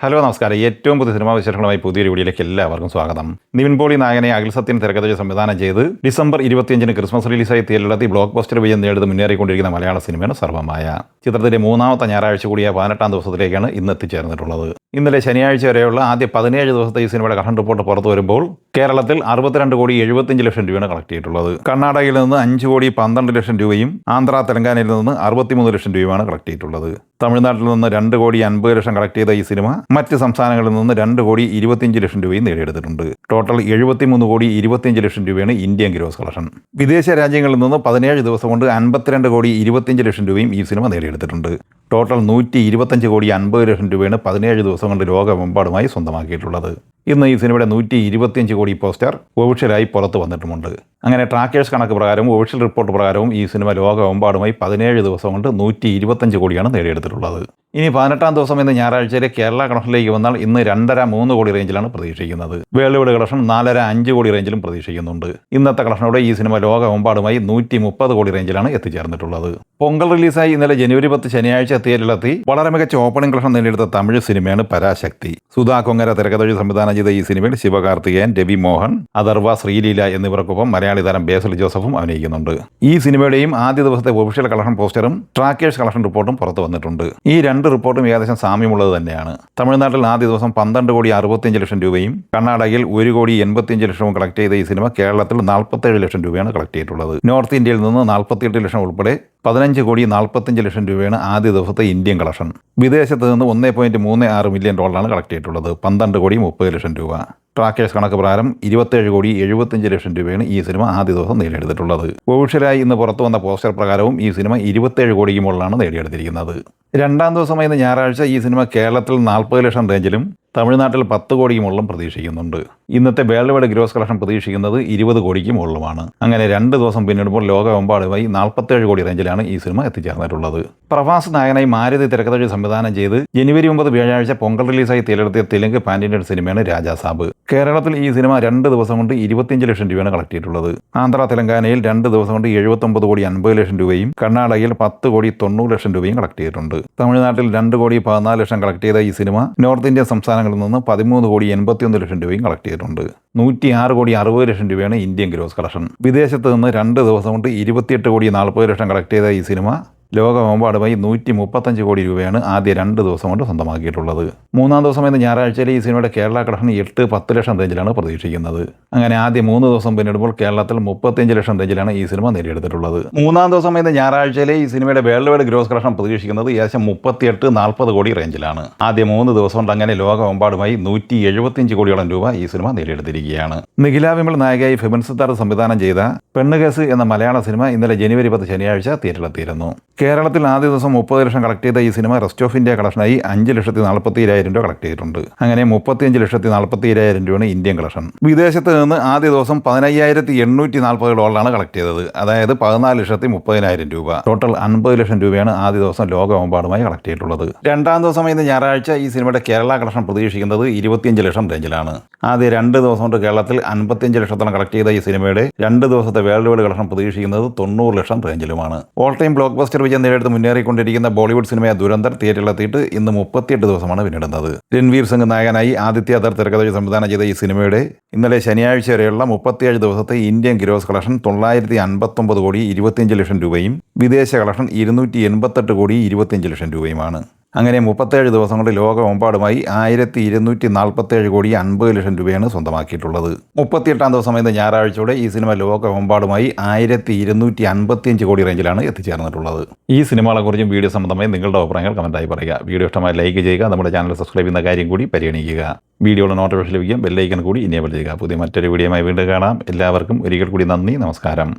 Hello നമസ്കാരം. ഏറ്റവും പുതിയ സിനിമാ വിശേഷങ്ങളുമായി പുതിയൊരു വീഡിയോയിലേക്ക് എല്ലാവർക്കും സ്വാഗതം. നിവിൻ പോളി നായകനെ അഖിൽ സത്യൻ തിരക്കഥ സംവിധാനം ചെയ്ത് ഡിസംബർ 25-ന് ക്രിസ്മസ് റിലീസായി തിയേറ്ററിലെത്തി ബ്ലോക്ക് ബസ്റ്റർ വിജയം നേടുന്നത് മുന്നേറിക്കൊണ്ടിരിക്കുന്ന മലയാള സിനിമയാണ് സർവമായ. ചിത്രത്തിന്റെ മൂന്നാമത്തെ ഞായറാഴ്ച കൂടിയ 18-ാം ദിവസത്തിലേക്കാണ് ഇന്ന് എത്തിച്ചേർന്നിട്ടുള്ളത്. ഇന്നലെ ശനിയാഴ്ച വരെയുള്ള ആദ്യ 17 ദിവസത്തെ ഈ സിനിമയുടെ കളക്ഷൻ റിപ്പോർട്ട് പുറത്തു വരുമ്പോൾ കേരളത്തിൽ 62,75 ലക്ഷം രൂപയാണ് കളക്ട് ചെയ്തിട്ടുള്ളത്. കർണാടകയിൽ നിന്ന് 5,12 ലക്ഷം രൂപയും ആന്ധ്ര തെലങ്കാനയിൽ നിന്ന് 63 ലക്ഷം രൂപയാണ് കളക്ട് ചെയ്തിട്ടുള്ളത്. തമിഴ്നാട്ടിൽ നിന്ന് 2,50 ലക്ഷം കളക്ട് ചെയ്ത ഈ സിനിമ മറ്റ് സംസ്ഥാനങ്ങളിൽ നിന്ന് 2,25 ലക്ഷം രൂപയും നേടിയെടുത്തിട്ടുണ്ട്. ടോട്ടൽ 73,25 ലക്ഷം രൂപയാണ് ഇന്ത്യൻ ഗ്രോസ് കളക്ഷൻ. വിദേശ രാജ്യങ്ങളിൽ നിന്ന് 17 ദിവസം കൊണ്ട് 52,25 ലക്ഷം രൂപയും ഈ സിനിമ നേടിയെടുത്തിട്ടുണ്ട്. ടോട്ടൽ 125,50 ലക്ഷം രൂപയാണ് 17 ദിവസം കൊണ്ട് ലോകമെമ്പാടുമായി സ്വന്തമാക്കിയിട്ടുള്ളത്. ഇന്ന് ഈ സിനിമയുടെ 125 കോടി പോസ്റ്റർ ഒഫീഷ്യലായി പുറത്തു വന്നിട്ടുമുണ്ട്. അങ്ങനെ ട്രാക്കേഴ്സ് കണക്ക് പ്രകാരവും ഒഫീഷ്യൽ റിപ്പോർട്ട് പ്രകാരവും ഈ സിനിമ ലോകമെമ്പാടുമായി 17 ദിവസം കൊണ്ട് 125 കോടിയാണ് നേടിയെടുത്തിട്ടുള്ളത്. ഇനി 18-ാം ദിവസം ഇന്ന് ഞായറാഴ്ചയിലെ കേരള കളക്ഷനിലേക്ക് വന്നാൽ ഇന്ന് 2.5-3 കോടി റേഞ്ചിലാണ് പ്രതീക്ഷിക്കുന്നത്. വേൾഡ് വൈഡ് കളക്ഷൻ 4.5 കോടി റേഞ്ചിലും പ്രതീക്ഷിക്കുന്നുണ്ട്. ഇന്നത്തെ കളക്ഷനോടെ ഈ സിനിമ ലോകമെമ്പാടുമായി 130 കോടി റേഞ്ചിലാണ് എത്തിച്ചേർന്നിട്ടുള്ളത്. പൊങ്കൽ റിലീസായി ഇന്നലെ ജനുവരി 10 ശനിയാഴ്ച തിയേറ്ററിലെത്തി വളരെ മികച്ച ഓപ്പണിംഗ് കളക്ഷൻ നേടിയെടുത്ത തമിഴ് സിനിമയാണ് പരാശക്തി. സുധാ കൊങ്ങര തിരക്കഥ സംവിധാനം ചെയ്ത ഈ സിനിമയിൽ ശിവകാർത്തികേയൻ, രവി മോഹൻ, അഥർവ, ശ്രീലീല എന്നിവർക്കൊപ്പം മലയാളി താരം ബേസിൽ ജോസഫും അഭിനയിക്കുന്നുണ്ട്. ഈ സിനിമയുടെയും ആദ്യ ദിവസത്തെ ഒഫീഷ്യൽ കളക്ഷൻ പോസ്റ്ററും ട്രാക്കേഴ്സ് കളക്ഷൻ റിപ്പോർട്ടും പുറത്തു വന്നിട്ടുണ്ട്. ഈ രണ്ട് റിപ്പോർട്ടും ഏകദേശം സാമ്യമുള്ളത് തന്നെയാണ്. തമിഴ്നാട്ടിൽ ആദ്യ ദിവസം 12,65 ലക്ഷം രൂപയും കർണാടകയിൽ 1,85 ലക്ഷവും കളക്ട് ചെയ്ത ഈ സിനിമ കേരളത്തിൽ 47 ലക്ഷം രൂപയാണ് കളക്ട് ചെയ്തിട്ടുള്ളത്. നോർത്ത് ഇന്ത്യയിൽ നിന്ന് 48 ലക്ഷം ഉൾപ്പെടെ 15,45 ലക്ഷം രൂപയാണ് ആദ്യ ദിവസത്തെ ഇന്ത്യൻ കളക്ഷൻ. വിദേശത്ത് നിന്ന് $1.36 മില്യൺ കളക്ട് ചെയ്തിട്ടുള്ളത്. 12,30 ലക്ഷം രൂപ. ട്രാക്കേഴ്സ് കണക്ക് പ്രകാരം 27,75 ലക്ഷം രൂപയാണ് ഈ സിനിമ ആദ്യ ദിവസം നേടിയെടുത്തിട്ടുള്ളത്. ഒഫീഷ്യലായി ഇന്ന് പുറത്തു വന്ന പോസ്റ്റർ പ്രകാരവും ഈ സിനിമ 27 കോടിക്ക് മുകളിലാണ് നേടിയെടുത്തിരിക്കുന്നത്. രണ്ടാം ദിവസമായി ഇന്ന് ഞായറാഴ്ച ഈ സിനിമ കേരളത്തിൽ 40 ലക്ഷം റേഞ്ചിലും തമിഴ്നാട്ടിൽ 10 കോടിക്ക് മുകളിലും പ്രതീക്ഷിക്കുന്നുണ്ട്. ഇന്നത്തെ വേൾഡ് വൈഡ് ഗ്രോസ് കളക്ഷൻ പ്രതീക്ഷിക്കുന്നത് 20 കോടിക്ക് മുകളിലുമാണ്. അങ്ങനെ 2 ദിവസം പിന്നിടുമ്പോൾ ലോകമെമ്പാടുമായി 47 കോടി റേഞ്ചിലാണ് ഈ സിനിമ എത്തിച്ചേർന്നിട്ടുള്ളത്. പ്രഭാസ് നായകനായി മാരുതി തിരക്കഥ സംവിധാനം ചെയ്ത് ജനുവരി 9 വ്യാഴാഴ്ച പൊങ്കൽ റിലീസായി തിയേറ്ററിലെത്തിയ തെലുങ്ക് പാൻ ഇന്ത്യൻ സിനിമയാണ് രാജാസാബ്. കേരളത്തിൽ ഈ സിനിമ 2 ദിവസം കൊണ്ട് 25 ലക്ഷം രൂപയാണ് കളക്ട് ചെയ്തിട്ടുള്ളത്. ആന്ധ്ര തെലങ്കാനയിൽ 2 ദിവസം കൊണ്ട് 79,50 ലക്ഷം രൂപയും കർണാടകയിൽ 10,90 ലക്ഷം രൂപയും കളക്ട് ചെയ്തിട്ടുണ്ട്. തമിഴ്നാട്ടിൽ 2,14 ലക്ഷം കളക്ട് ചെയ്ത ഈ സിനിമ നോർത്ത് ഇന്ത്യൻ സംസ്ഥാനങ്ങളിൽ നിന്ന് 13,81 ലക്ഷം രൂപയും കളക്ട് ചെയ്തിട്ടുണ്ട്. 106,60 ലക്ഷം രൂപയാണ് ഇന്ത്യൻ ഗ്രോസ് കളക്ഷൻ. വിദേശത്ത് നിന്ന് 2 ദിവസം കൊണ്ട് 28,40 ലക്ഷം കളക്ട് ചെയ്ത ഈ സിനിമ ലോകമെമ്പാടുമായി 135 കോടി രൂപയാണ് ആദ്യ 2 ദിവസം കൊണ്ട് സ്വന്തമാക്കിയിട്ടുള്ളത്. മൂന്നാം ദിവസം ഇന്ന് ഞായറാഴ്ചയിലെ ഈ സിനിമയുടെ കേരള കളക്ഷൻ 8-10 ലക്ഷം റേഞ്ചിലാണ് പ്രതീക്ഷിക്കുന്നത്. അങ്ങനെ ആദ്യ 3 ദിവസം പിന്നിടുമ്പോൾ കേരളത്തിൽ 35 ലക്ഷം റേഞ്ചിലാണ് ഈ സിനിമ നേടിയെടുത്തിട്ടുള്ളത്. മൂന്നാം ദിവസം ഇന്ന് ഞായറാഴ്ചയിലെ ഈ സിനിമയുടെ വേൾഡ് വൈഡ് ഗ്രോസ് കളക്ഷൻ പ്രതീക്ഷിക്കുന്നത് ഏകദേശം 38-40 കോടി റേഞ്ചിലാണ്. ആദ്യ 3 ദിവസം കൊണ്ട് അങ്ങനെ ലോകമെമ്പാടുമായി 175 കോടിയോളം രൂപ ഈ സിനിമ നേടിയെടുത്തിരിക്കുകയാണ്. നിഖില വിമൽ നായികയായി ഫെബിൻ സിദ്ധാർത്ഥ് സംവിധാനം ചെയ്ത പെണ്ണുകേസ് എന്ന മലയാള സിനിമ ഇന്നലെ ജനുവരി 10 ശനിയാഴ്ച തിയേറ്ററിലെത്തിയിരുന്നു. കേരളത്തിൽ ആദ്യ ദിവസം 30 ലക്ഷം കളക്ട് ചെയ്ത ഈ സിനിമ റെസ്റ്റ് ഓഫ് ഇന്ത്യ കളക്ഷനായി 5,47,000 രൂപ കളക്ട് ചെയ്തിട്ടുണ്ട്. അങ്ങനെ 35,47,000 രൂപയാണ് ഇന്ത്യൻ കളക്ഷൻ. വിദേശത്ത് നിന്ന് ആദ്യ ദിവസം $15,840 കളക്ട് ചെയ്തത്. അതായത് 14,30,000 രൂപ. ടോട്ടൽ 50 ലക്ഷം രൂപയാണ് ആദ്യ ദിവസം ലോകമെമ്പാടുമായി കളക്ട് ചെയ്തിട്ടുള്ളത്. രണ്ടാം ദിവസം ഇന്ന് ഞായറാഴ്ച ഈ സിനിമയുടെ കേരള കളക്ഷൻ പ്രതീക്ഷിക്കുന്നത് 25 ലക്ഷം റേഞ്ചിലാണ്. ആദ്യ 2 ദിവസം കൊണ്ട് കേരളത്തിൽ 55 ലക്ഷത്തോളം കളക്ട് ചെയ്ത ഈ സിനിമയുടെ 2 ദിവസത്തെ വേൾഡ് വൈഡ് കളക്ഷൻ പ്രതീക്ഷിക്കുന്നത് 90 ലക്ഷം റേഞ്ചിലുമാണ്. ഓൾ ടൈം ബ്ലോക്ക് ബസ്റ്റർ വിജയം നേടിയെടുത്ത് മുന്നേറിക്കൊണ്ടിരിക്കുന്ന ബോളിവുഡ് സിനിമയായ ദുരന്തർ തിയേറ്ററിലെത്തിയിട്ട് ഇന്ന് 38 ദിവസമാണ് പിന്നിടുന്നത്. രൺവീർ സിംഗ് നായകനായി ആദിത്യ ധർ തിരക്കഥ സംവിധാനം ചെയ്ത ഈ സിനിമയുടെ ഇന്നലെ ശനിയാഴ്ച വരെയുള്ള 37 ദിവസത്തെ ഇന്ത്യൻ ഗ്രോസ് കളക്ഷൻ 959,25 ലക്ഷം രൂപയും വിദേശ കളക്ഷൻ 288,25 ലക്ഷം രൂപയുമാണ്. അങ്ങനെ 37 ദിവസം കൊണ്ട് ലോകമെമ്പാടുമായി 1,247,50 ലക്ഷം രൂപയാണ് സ്വന്തമാക്കിയിട്ടുള്ളത്. 38-ാം ദിവസം ഇന്ന് ഞായറാഴ്ചയോടെ ഈ സിനിമ ലോകമെമ്പാടുമായി 1,255 കോടി റേഞ്ചിലാണ് എത്തിച്ചേർന്നിട്ടുള്ളത്. ഈ സിനിമകളെക്കുറിച്ചും വീഡിയോ സംബന്ധമായി നിങ്ങളുടെ അഭിപ്രായങ്ങൾ കമൻറ്റായി പറയുക. വീഡിയോ ഇഷ്ടമായി ലൈക്ക് ചെയ്യുക. നമ്മുടെ ചാനൽ സബ്സ്ക്രൈബ് ചെയ്യുന്ന കാര്യം കൂടി പരിഗണിക്കുക. വീഡിയോയുടെ നോട്ടിഫിക്കേഷൻ ലഭിക്കും. ബെല്ലൈക്കൺ കൂടി ഇനേബിൾ ചെയ്യുക. പുതിയ മറ്റൊരു വീഡിയോയുമായി വീണ്ടും കാണാം. എല്ലാവർക്കും ഒരിക്കൽ കൂടി നന്ദി. നമസ്കാരം.